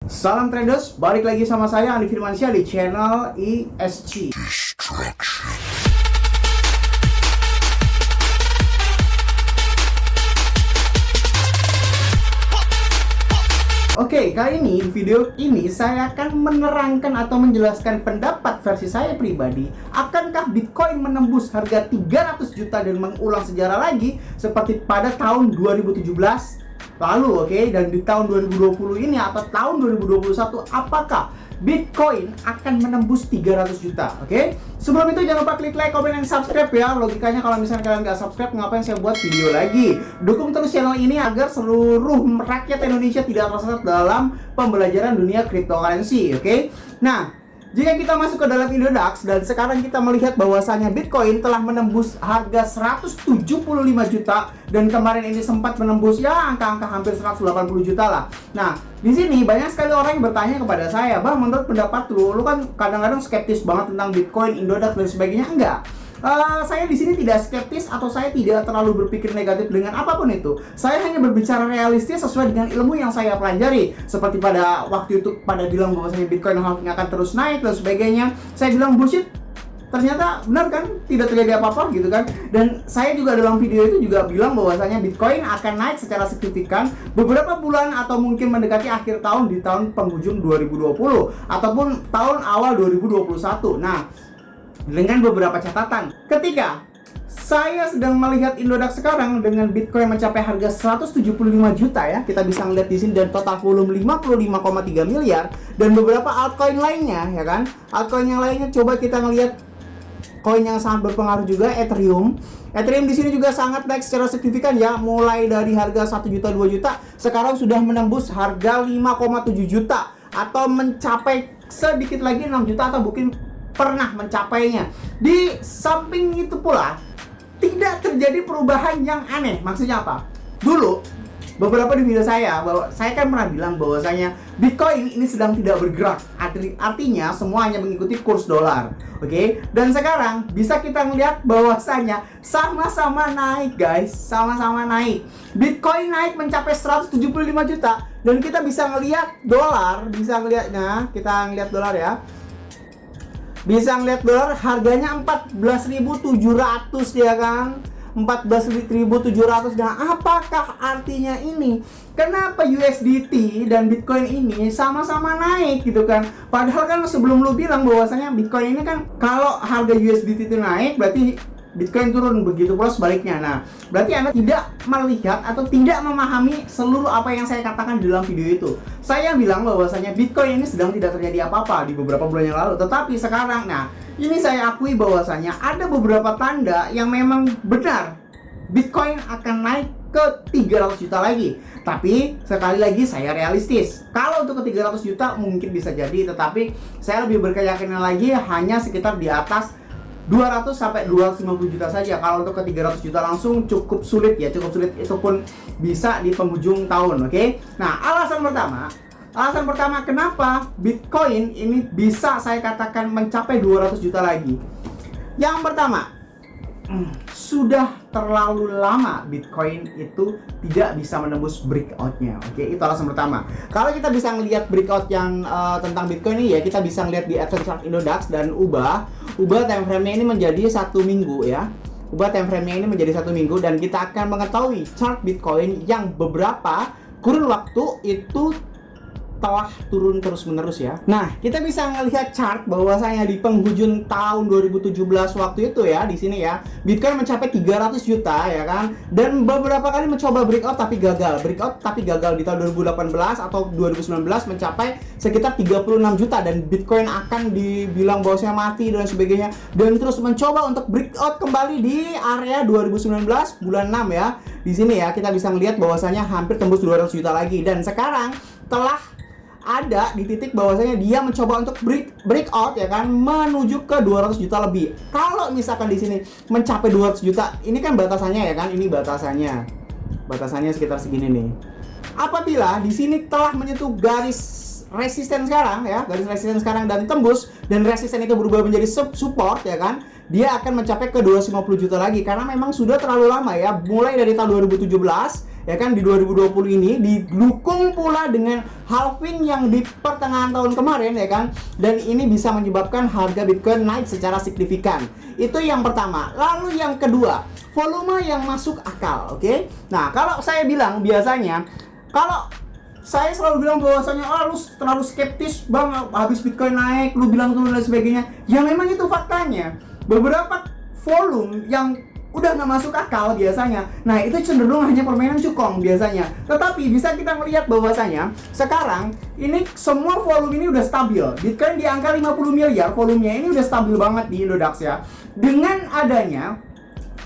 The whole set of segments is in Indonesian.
Salam traders, balik lagi sama saya Andi Firmansyah di channel ESG. Oke, kali ini di video ini saya akan menerangkan atau menjelaskan pendapat versi saya pribadi. Akankah Bitcoin menembus harga 300 juta dan mengulang sejarah lagi seperti pada tahun 2017 lalu, oke? Dan di tahun 2020 ini atau tahun 2021, apakah Bitcoin akan menembus 300 juta, oke? Sebelum itu jangan lupa klik like, comment, dan subscribe ya. Logikanya kalau misalnya kalian nggak subscribe, ngapain saya buat video lagi? Dukung terus channel ini agar seluruh rakyat Indonesia tidak tersesat dalam pembelajaran dunia cryptocurrency, oke? Nah, jika kita masuk ke dalam Indodax dan sekarang kita melihat bahwasanya Bitcoin telah menembus harga 175 juta dan kemarin ini sempat menembus ya angka-angka hampir 180 juta lah. Nah, di sini banyak sekali orang yang bertanya kepada saya, "Bang, menurut pendapat lu kan kadang-kadang skeptis banget tentang Bitcoin, Indodax dan sebagainya." Enggak. Saya di sini tidak skeptis atau saya tidak terlalu berpikir negatif dengan apapun itu. Saya hanya berbicara realistis sesuai dengan ilmu yang saya pelajari. Seperti pada waktu itu pada bilang bahwasanya Bitcoin halving akan terus naik dan sebagainya. Saya bilang bullshit. Ternyata benar kan, tidak terjadi apa-apa gitu kan. Dan saya juga dalam video itu juga bilang bahwasanya Bitcoin akan naik secara signifikan beberapa bulan atau mungkin mendekati akhir tahun di tahun penghujung 2020 ataupun tahun awal 2021. Nah, dengan beberapa catatan. Ketika saya sedang melihat Indodax sekarang dengan Bitcoin mencapai harga 175 juta ya, kita bisa melihat di sini, dan total volume 55,3 miliar dan beberapa altcoin lainnya ya kan. Altcoin yang lainnya coba kita ngelihat koin yang sangat berpengaruh juga, Ethereum. Ethereum di sini juga sangat naik secara signifikan ya, mulai dari harga 1 juta 2 juta sekarang sudah menembus harga 5,7 juta atau mencapai sedikit lagi 6 juta atau mungkin pernah mencapainya. Di samping itu pula tidak terjadi perubahan yang aneh. Maksudnya apa? Dulu beberapa di video saya bahwa saya kan pernah bilang bahwasanya Bitcoin ini sedang tidak bergerak. Artinya semua hanya mengikuti kurs dolar. Oke? Dan sekarang bisa kita melihat bahwasanya sama-sama naik, guys. Sama-sama naik. Bitcoin naik mencapai 175 juta dan kita bisa ngelihat dolar, bisa ngelihatnya, kita ngelihat dolar ya. Bisa ngeliat dolar harganya 14.700 ya kan, 14.700. Nah, apakah artinya ini? Kenapa USDT dan Bitcoin ini sama-sama naik gitu kan? Padahal kan sebelum lu bilang bahwasanya Bitcoin ini kan kalau harga USDT itu naik berarti Bitcoin turun, begitu pula sebaliknya. Nah, berarti Anda tidak melihat atau tidak memahami seluruh apa yang saya katakan di dalam video itu. Saya bilang bahwasanya Bitcoin ini sedang tidak terjadi apa-apa di beberapa bulan yang lalu. Tetapi sekarang, nah, ini saya akui bahwasanya ada beberapa tanda yang memang benar Bitcoin akan naik ke 300 juta lagi. Tapi sekali lagi saya realistis. Kalau untuk ke 300 juta mungkin bisa jadi, tetapi saya lebih berkeyakinan lagi hanya sekitar di atas 200 sampai 250 juta saja. Kalau untuk ke 300 juta langsung cukup sulit ya, cukup sulit. Itu pun bisa di penghujung tahun, oke? Nah, alasan pertama kenapa Bitcoin ini bisa saya katakan mencapai 200 juta lagi. Yang pertama, sudah terlalu lama Bitcoin itu tidak bisa menembus breakout-nya. Oke, itu alasan pertama. Kalau kita bisa ngelihat breakout yang tentang Bitcoin ini ya, kita bisa ngelihat di Advanced Chart Indodax dan ubah time frame-nya ini menjadi 1 minggu ya. Ubah time frame-nya ini menjadi 1 minggu dan kita akan mengetahui chart Bitcoin yang beberapa kurun waktu itu telah turun terus-menerus ya. Nah, kita bisa melihat chart bahwasanya di penghujung tahun 2017 waktu itu ya, di sini ya, Bitcoin mencapai 300 juta ya kan. Dan beberapa kali mencoba breakout tapi gagal. Breakout tapi gagal di tahun 2018 atau 2019 mencapai sekitar 36 juta dan Bitcoin akan dibilang bahwasanya mati dan sebagainya, dan terus mencoba untuk breakout kembali di area 2019 bulan 6 ya. Di sini ya kita bisa melihat bahwasanya hampir tembus 200 juta lagi dan sekarang telah ada di titik bahwasanya dia mencoba untuk breakout ya kan, menuju ke 200 juta lebih. Kalau misalkan di sini mencapai 200 juta, ini kan batasannya ya kan, ini batasannya sekitar segini nih. Apabila di sini telah menyentuh garis resisten sekarang ya, garis resisten sekarang dan tembus, dan resisten itu berubah menjadi support ya kan, dia akan mencapai ke 250 juta lagi karena memang sudah terlalu lama ya, mulai dari tahun 2017 ya kan, di 2020 ini didukung pula dengan halving yang di pertengahan tahun kemarin, ya kan, dan ini bisa menyebabkan harga Bitcoin naik secara signifikan. Itu yang pertama. Lalu yang kedua, volume yang masuk akal, oke? Nah, kalau saya bilang biasanya, kalau saya selalu bilang bahwasanya, lu terlalu skeptis bang, habis Bitcoin naik, lu bilang turun dan sebagainya. Ya memang itu faktanya. Beberapa volume yang udah nggak masuk akal biasanya. Nah, itu cenderung hanya permainan cukong biasanya. Tetapi bisa kita melihat bahwasanya sekarang ini semua volume ini udah stabil. Bitcoin di angka 50 miliar volumenya ini udah stabil banget di Indodax ya. Dengan adanya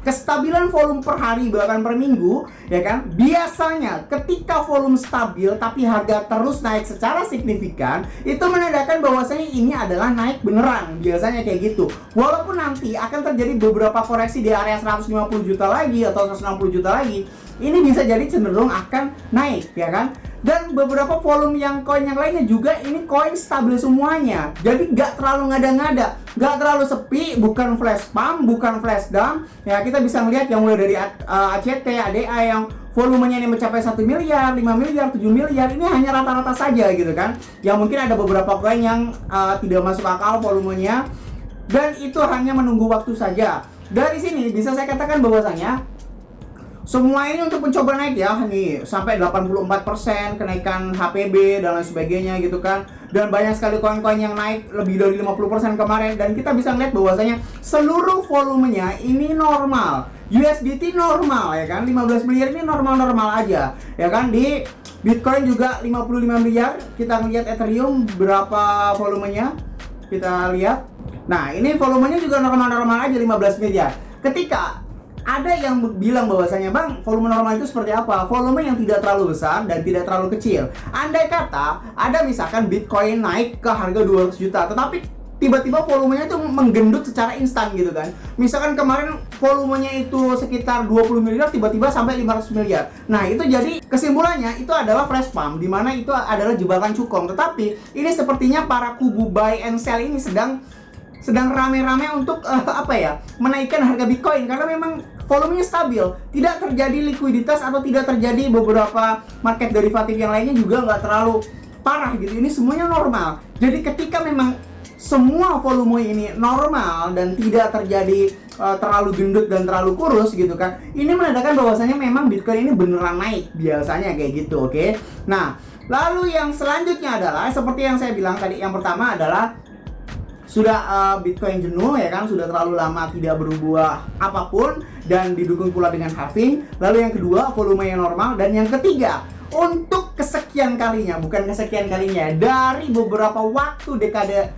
kestabilan volume per hari bahkan per minggu, ya kan, biasanya ketika volume stabil tapi harga terus naik secara signifikan, itu menandakan bahwasanya ini adalah naik beneran, biasanya kayak gitu. Walaupun nanti akan terjadi beberapa koreksi di area 150 juta lagi atau 160 juta lagi, ini bisa jadi cenderung akan naik, ya kan. Dan beberapa volume yang koin yang lainnya juga ini koin stabil semuanya. Jadi nggak terlalu ngada-ngada, nggak terlalu sepi, bukan flash pump, bukan flash dump. Ya, kita bisa melihat yang mulai dari ACT, ADA yang volumenya ini mencapai 1 miliar, 5 miliar, 7 miliar. Ini hanya rata-rata saja gitu kan. Yang mungkin ada beberapa koin yang tidak masuk akal volumenya, dan itu hanya menunggu waktu saja. Dari sini bisa saya katakan bahwasanya semua ini untuk mencoba naik ya, nih sampai 84% kenaikan HPB dan lain sebagainya gitu kan. Dan banyak sekali koin-koin yang naik lebih dari 50% kemarin, dan kita bisa melihat bahwasanya seluruh volumenya ini normal. USDT normal, ya kan, 15 miliar ini normal-normal aja, ya kan. Di Bitcoin juga 55 miliar. Kita melihat Ethereum berapa volumenya, kita lihat. Nah, ini volumenya juga normal-normal aja, 15 miliar. Ketika ada yang bilang bahwasanya, bang, volume normal itu seperti apa? Volume yang tidak terlalu besar dan tidak terlalu kecil. Andai kata ada misalkan Bitcoin naik ke harga 200 juta, tetapi tiba-tiba volumenya itu menggendut secara instan gitu kan. Misalkan kemarin volumenya itu sekitar 20 miliar, tiba-tiba sampai 500 miliar. Nah, itu jadi kesimpulannya itu adalah flash pump, dimana itu adalah jebakan cukong. Tetapi ini sepertinya para kubu buy and sell ini sedang rame-rame untuk menaikkan harga Bitcoin, karena memang volumenya stabil, tidak terjadi likuiditas atau tidak terjadi beberapa market derivatif yang lainnya juga nggak terlalu parah gitu. Ini semuanya normal. Jadi ketika memang semua volume ini normal dan tidak terjadi terlalu gendut dan terlalu kurus gitu kan, ini menandakan bahwasanya memang Bitcoin ini beneran naik, biasanya kayak gitu, oke? Nah, lalu yang selanjutnya adalah seperti yang saya bilang tadi, yang pertama adalah sudah Bitcoin jenuh, ya kan, sudah terlalu lama tidak berubah apapun dan didukung pula dengan halving. Lalu yang kedua, volume yang normal. Dan yang ketiga, untuk kesekian kalinya, bukan kesekian kalinya, dari beberapa waktu, dekade,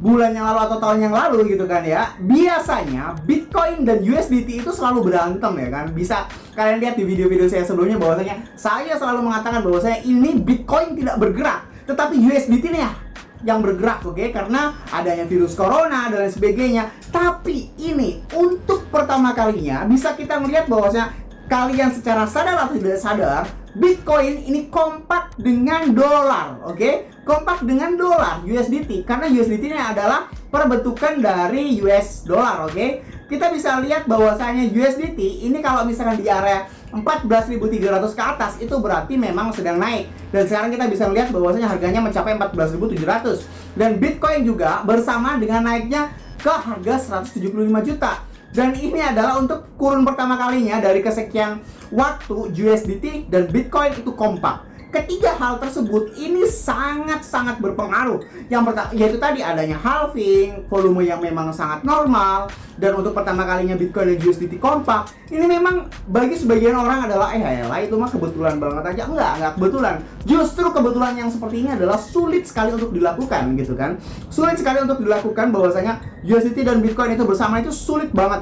bulan yang lalu atau tahun yang lalu gitu kan ya, biasanya Bitcoin dan USDT itu selalu berantem, ya kan. Bisa kalian lihat di video-video saya sebelumnya bahwasanya saya selalu mengatakan bahwasanya ini Bitcoin tidak bergerak, tetapi USDT nih ya yang bergerak, oke? Karena adanya virus corona dan lain sebagainya. Tapi ini untuk pertama kalinya bisa kita melihat bahwasanya kalian secara sadar atau tidak sadar, Bitcoin ini kompak dengan dolar, oke? Kompak dengan dolar USDT, karena USDT ini adalah perbentukan dari US dollar, oke? Kita bisa lihat bahwasanya USDT ini kalau misalkan di area 14.300 ke atas, itu berarti memang sedang naik. Dan sekarang kita bisa melihat bahwasanya harganya mencapai 14.700. Dan Bitcoin juga bersama dengan naiknya ke harga 175 juta. Dan ini adalah untuk kurun pertama kalinya dari kesekian waktu USDT dan Bitcoin itu kompak. Ketiga hal tersebut ini sangat-sangat berpengaruh. Yang pertama yaitu tadi adanya halving, volume yang memang sangat normal, dan untuk pertama kalinya Bitcoin dan USDT kompak. Ini memang bagi sebagian orang adalah itu mah kebetulan banget aja. Enggak kebetulan. Justru kebetulan yang seperti ini adalah sulit sekali untuk dilakukan gitu kan. Sulit sekali untuk dilakukan bahwasanya USDT dan Bitcoin itu bersama itu sulit banget.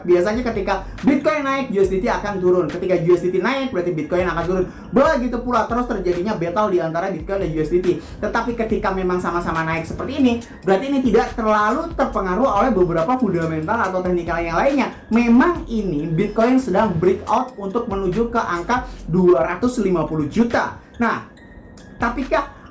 Biasanya ketika Bitcoin naik, USDT akan turun. Ketika USDT naik, berarti Bitcoin akan turun. Begitu pula terus terjadinya battle di antara Bitcoin dan USDT. Tetapi ketika memang sama-sama naik seperti ini, berarti ini tidak terlalu terpengaruh oleh beberapa fundamental atau teknikal yang lainnya. Memang ini Bitcoin sedang breakout untuk menuju ke angka 250 juta. Nah,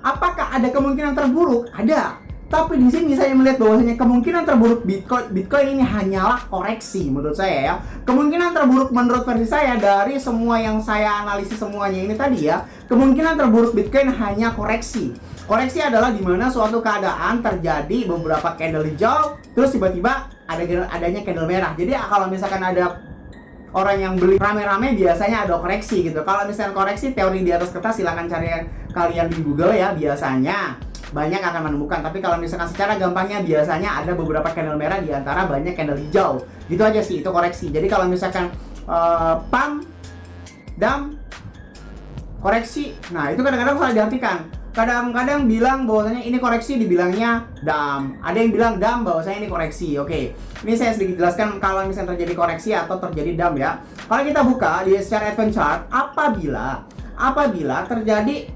apakah ada kemungkinan terburuk? Ada. Tapi di sini saya melihat bahwasanya kemungkinan terburuk Bitcoin ini hanyalah koreksi menurut saya ya. Kemungkinan terburuk menurut versi saya dari semua yang saya analisis semuanya ini tadi ya, kemungkinan terburuk Bitcoin hanya koreksi. Koreksi adalah dimana suatu keadaan terjadi beberapa candle hijau, terus tiba-tiba adanya candle merah. Jadi kalau misalkan ada orang yang beli rame-rame biasanya ada koreksi gitu. Kalau misalkan koreksi teori di atas kertas silahkan cari kalian di Google ya, biasanya banyak akan menemukan. Tapi kalau misalkan secara gampangnya biasanya ada beberapa candle merah di antara banyak candle hijau. Gitu aja sih, itu koreksi. Jadi kalau misalkan pump, dump, koreksi, nah itu kadang-kadang salah diartikan. Kadang-kadang bilang bahwasanya ini koreksi dibilangnya dump. Ada yang bilang dump bahwasanya ini koreksi. Oke. Ini saya sedikit jelaskan kalau misalnya terjadi koreksi atau terjadi dump ya. Kalau kita buka di secara advance chart, apabila terjadi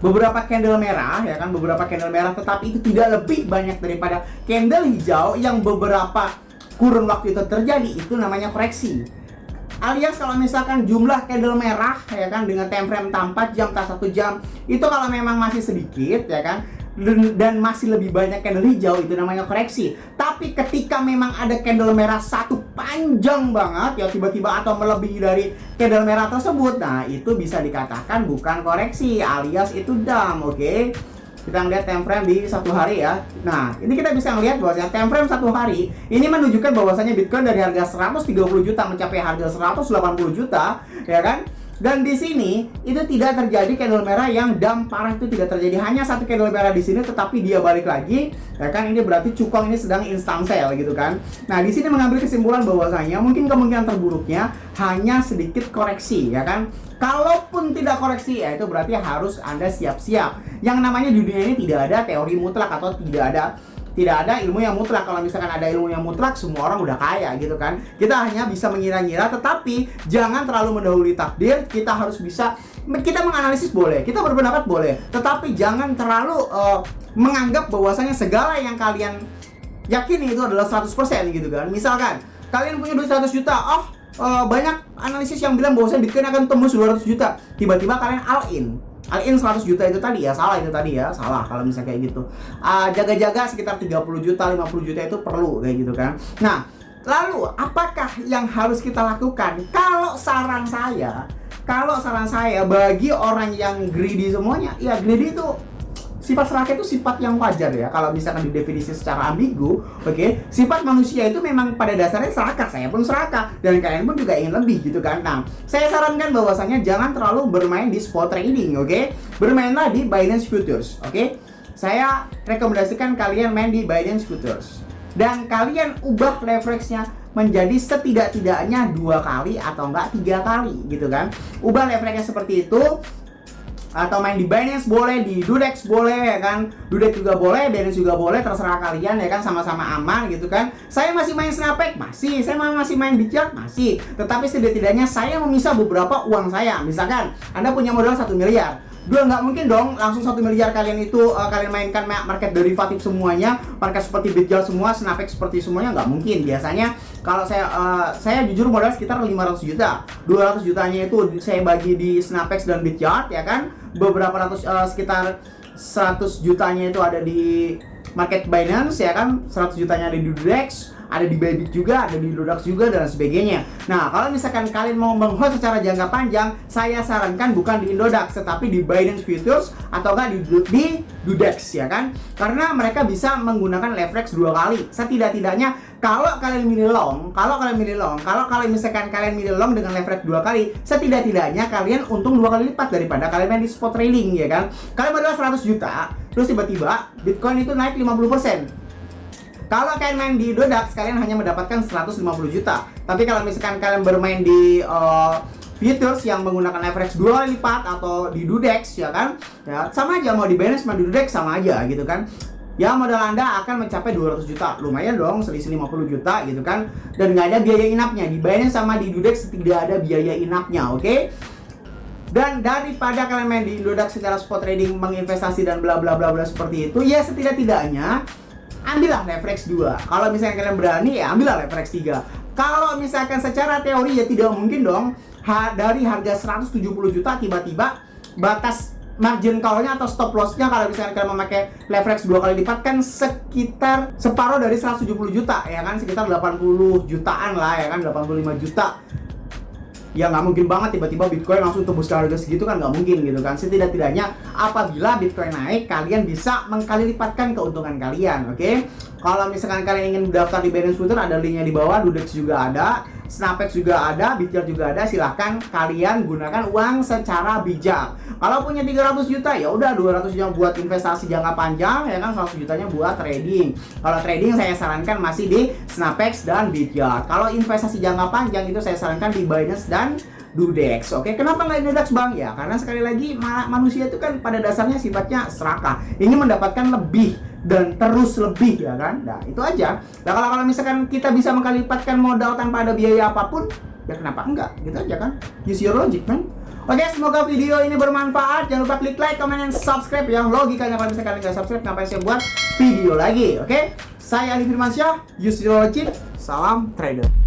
beberapa candle merah ya kan, beberapa candle merah tetapi itu tidak lebih banyak daripada candle hijau yang beberapa kurun waktu itu terjadi, itu namanya koreksi. Alias kalau misalkan jumlah candle merah ya kan dengan time frame 4 jam tak 1 jam itu kalau memang masih sedikit ya kan dan masih lebih banyak candle hijau, itu namanya koreksi. Tapi ketika memang ada candle merah satu panjang banget ya tiba-tiba atau melebihi dari candle merah tersebut, nah itu bisa dikatakan bukan koreksi alias itu dump. Oke. Kita ngeliat time frame di 1 hari ya. Nah, ini kita bisa ngeliat bahwasanya time frame 1 hari ini menunjukkan bahwasanya Bitcoin dari harga 130 juta mencapai harga 180 juta, ya kan? Dan di sini itu tidak terjadi candle merah yang dump parah, itu tidak terjadi. Hanya satu candle merah di sini tetapi dia balik lagi, ya kan? Ini berarti cukong ini sedang instant sell gitu kan. Nah, di sini mengambil kesimpulan bahwasanya mungkin kemungkinan terburuknya hanya sedikit koreksi, ya kan? Kalaupun tidak koreksi, ya itu berarti harus Anda siap-siap. Yang namanya di dunia ini tidak ada teori mutlak atau tidak ada ilmu yang mutlak. Kalau misalkan ada ilmu yang mutlak, semua orang udah kaya gitu kan. Kita hanya bisa mengira-ngira, tetapi jangan terlalu mendahului takdir. Kita harus bisa, kita menganalisis boleh, kita berpendapat boleh, tetapi jangan terlalu menganggap bahwasanya segala yang kalian yakini itu adalah 100% gitu kan. Misalkan kalian punya duit 100 juta, banyak analisis yang bilang bahwasanya Bitcoin akan tembus 200 juta. Tiba-tiba kalian all in 100 juta itu tadi ya, salah kalau misalnya kayak gitu. Jaga-jaga sekitar 30 juta, 50 juta itu perlu kayak gitu kan. Nah, lalu apakah yang harus kita lakukan? Kalau saran saya bagi orang yang greedy semuanya, ya greedy itu sifat serakah itu sifat yang wajar ya. Kalau misalkan didefinisi secara ambigu, oke, sifat manusia itu memang pada dasarnya serakah. Saya pun serakah dan kalian pun juga ingin lebih gitu kan. Nah, saya sarankan bahwasanya jangan terlalu bermain di spot trading, oke? Bermainlah di Binance Futures, oke? Saya rekomendasikan kalian main di Binance Futures dan kalian ubah leverage-nya menjadi setidak-tidaknya 2 kali atau enggak 3 kali gitu kan. Ubah leverage-nya seperti itu. Atau main di Binance boleh, di Dudex boleh ya kan. Dudex juga boleh, Binance juga boleh, terserah kalian ya kan, sama-sama aman gitu kan. Saya masih main Snapback, masih. Saya masih main Bitcoin, masih. Tetapi setidaknya saya memisah beberapa uang saya. Misalkan Anda punya modal 1 miliar. Nggak mungkin dong langsung 1 miliar kalian itu kalian mainkan market derivatif semuanya, market seperti Bitcoin semua, Snapback seperti semuanya, nggak mungkin. Biasanya kalau saya jujur modal sekitar 500 juta. 200 jutanya itu saya bagi di Snapback dan Bitcoin ya kan. Beberapa ratus sekitar 100 jutanya itu ada di market Binance ya kan, 100 jutanya ada di Dudex, ada di Bybit juga, ada di Dudex juga dan sebagainya. Nah, kalau misalkan kalian mau menghold secara jangka panjang, saya sarankan bukan di Indodax tetapi di Binance Futures atau enggak di Dudex ya kan. Karena mereka bisa menggunakan leverage 2 kali. Setidak-tidaknya kalau kalian milih long, kalau kalian misalkan kalian milih long dengan leverage 2 kali, setidak-tidaknya kalian untung 2 kali lipat daripada kalian main di spot trading ya kan. Kalian modal 100 juta, terus tiba-tiba Bitcoin itu naik 50%. Kalau kalian main di Dudex, kalian hanya mendapatkan 150 juta. Tapi kalau misalkan kalian bermain di futures yang menggunakan leverage 2 kali lipat atau di Dudex ya kan, ya sama aja, mau di Binance mau di Dudex sama aja gitu kan. Ya modal Anda akan mencapai 200 juta. Lumayan dong, selisih 50 juta gitu kan. Dan nggak ada biaya inapnya. Di Binance sama di Dudex tidak ada biaya inapnya, oke? Dan daripada kalian main di Indodax secara spot trading, menginvestasi dan bla bla bla bla seperti itu, ya setidak-tidaknya ambillah leverage 2. Kalau misalnya kalian berani, ya ambillah leverage 3. Kalau misalkan secara teori ya tidak mungkin dong dari harga 170 juta tiba-tiba batas margin call-nya atau stop loss-nya kalau misalkan kalian memakai leverage 2 kali lipat kan sekitar separuh dari 170 juta ya kan, sekitar 80 jutaan lah ya kan, 85 juta. Ya nggak mungkin banget tiba-tiba Bitcoin langsung tembus ke harga segitu kan, nggak mungkin gitu kan. Setidak-tidaknya apabila Bitcoin naik, kalian bisa mengkali lipatkan keuntungan kalian, oke? Kalau misalkan kalian ingin mendaftar di Binance Future, ada linknya di bawah. Dudex juga ada, Snapex juga ada, Bityard juga ada. Silahkan kalian gunakan uang secara bijak. Kalau punya 300 juta ya udah 200 juta buat investasi jangka panjang ya kan, 100 jutanya buat trading. Kalau trading saya sarankan masih di Snapex dan Bityard. Kalau investasi jangka panjang itu saya sarankan di Binance dan Dudex. Oke, kenapa nggak Dudex bang? Ya karena sekali lagi manusia itu kan pada dasarnya sifatnya serakah, ingin mendapatkan lebih dan terus lebih ya kan. Nah itu aja. Nah kalau misalkan kita bisa mengkalipatkan modal tanpa ada biaya apapun, ya kenapa enggak? Gitu aja kan. Use your logic man. Oke, semoga video ini bermanfaat. Jangan lupa klik like, comment, dan subscribe ya. Logikanya kalau misalkan kalian nggak subscribe, ngapain saya buat video lagi? Oke, saya Ali Firmansyah. Use your logic. Salam trader.